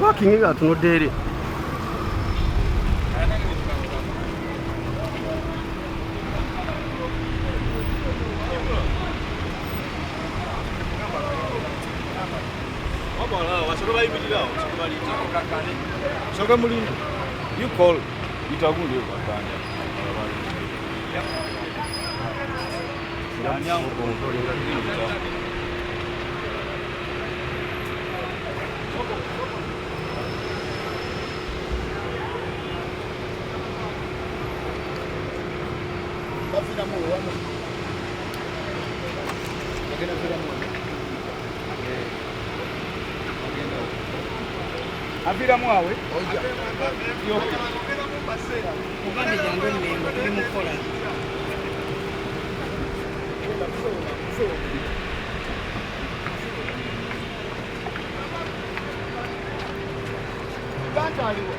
Parking got no dairy. You call it a good Avira mwawe yoke mugande jangu nnemba tuli mukola Bantaliwo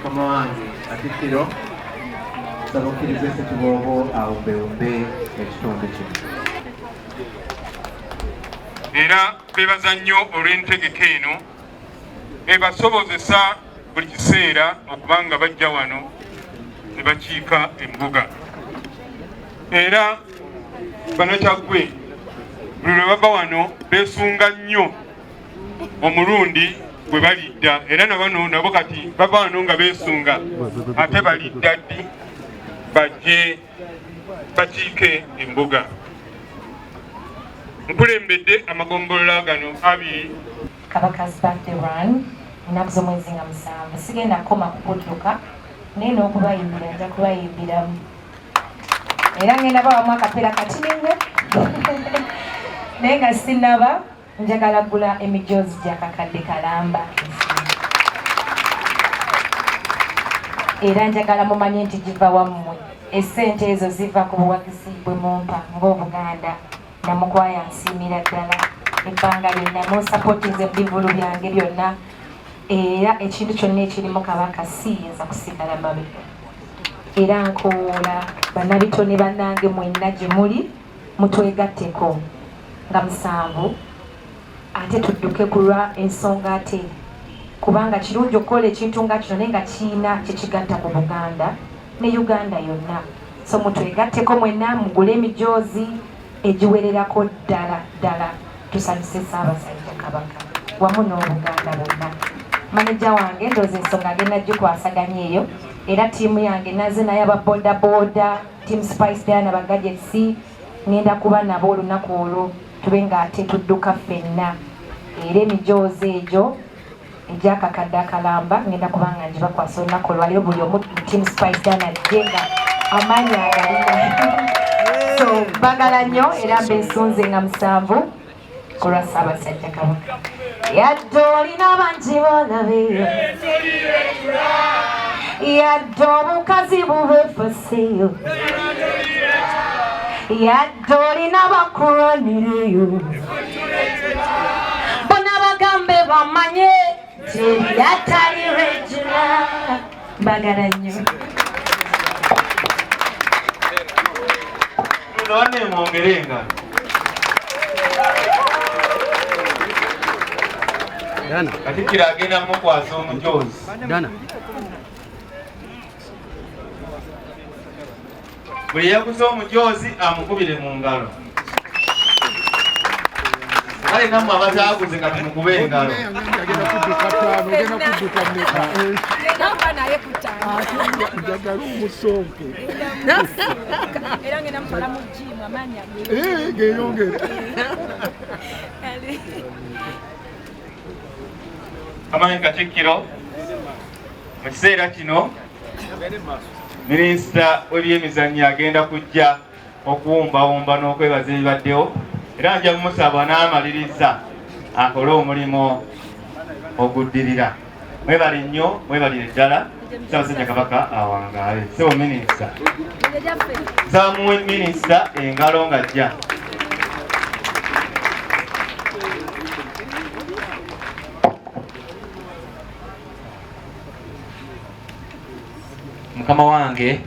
Kama wange Katikkiro nsaba okkirize Ssekiboobo awumbeewumbe ekitundu kino. Era bebaza nnyo olw'entegeka eno ebasobozesa buli kiseera okuba nga bajja wano ne bakiika embuga. Era Bannakyaggwe buli lwe baba wano beesunga nnyo omulundi gwe balidda, era nabano nabo kati baba wano nga beesunga ate balidda ddi bajje bakiike embuga. Nkulembedde amagombolola gano abiri Kabaka's birthday run ennaku z'omwezi nga 7 sigenda kukoma kukutuka naye n'okubayimbira nja kubayimbiramu era ngenda bawamu akapiira katini nnyo naye nga sinaba njagala gula emijozi gya kakadde kalamba era njagala mumanye nti giva wammwe essente ezo ziva ku buwagizi bwe mumpa ng'Obuganda namukwaya nsiimira ddala ebbanga lyonna munsapotinze bivulu byange byonna era ekintu kyonna ekirimu kabaka siyinza kusigala mabega era nkoola bannabitone bannange mwenna gye muli mutwegatteko nga musanvu ate tudduke kulwa ensonga ate kubanga kirungi okukola ekintu nga kino naye nga kiina kyekigatta ku Buganda ne Uganda yonna so mutwegatteko mwenna mugule emijozi egiwererako ddala tusanyuse Ssaabasajja Kabaka wamu n'Obuganda bwonna maneja wange ndooza ensonga agenda gikwasaganya eyo era ttiimu yange naze naye ababodaboda team Spice Diana bagadgetsi ngenda kuba nabo olunaku olwo tube ng'ate tudduka ffenna era emijozi egyo egyakakadde akalamba ngenda kubanga ngibakwasa olunaku olwaleero buli omu team Spice Diana ajjenga amaanyi agalina so bagala nnyo era mbensunze nga musanvu kulwa Ssaabasajja Kabaka yadde olina bangi bolabeyo yadde obukazi bubeefaseyo yadde olina bakulwanireyo bona bagambe bamanye tebyatali regula bagala nnyo nowanemwongerenga Dana. Katikkiro agenda mukwasa omujozi. Dana. Buli yaguze omujozi amukubire mu ngalo. Kale nammwe abataaguze kati mukube engalo. Agenda kudduka ttaano, ogenda kudduka mmeka? Namba naye ku ttaano. Njagala omusonke. Era ngenda mutwala mu gyimu amaanyi ageera. Geeyongere. Amaanyi Katikkiro mu kiseera kino minisita w'ebyemizannyo agenda kujja okuwumbawumba n'okwebaza ebibaddewo era nja kumusaba n'amaliriza akole omulimu oguddirira. Mwebale nnyo, mwebalire ddala. Ssaabasajja Kabaka awangaale. Sebo minisita. Nsaamuwe minisita engalo ng'ajja. Mukama wange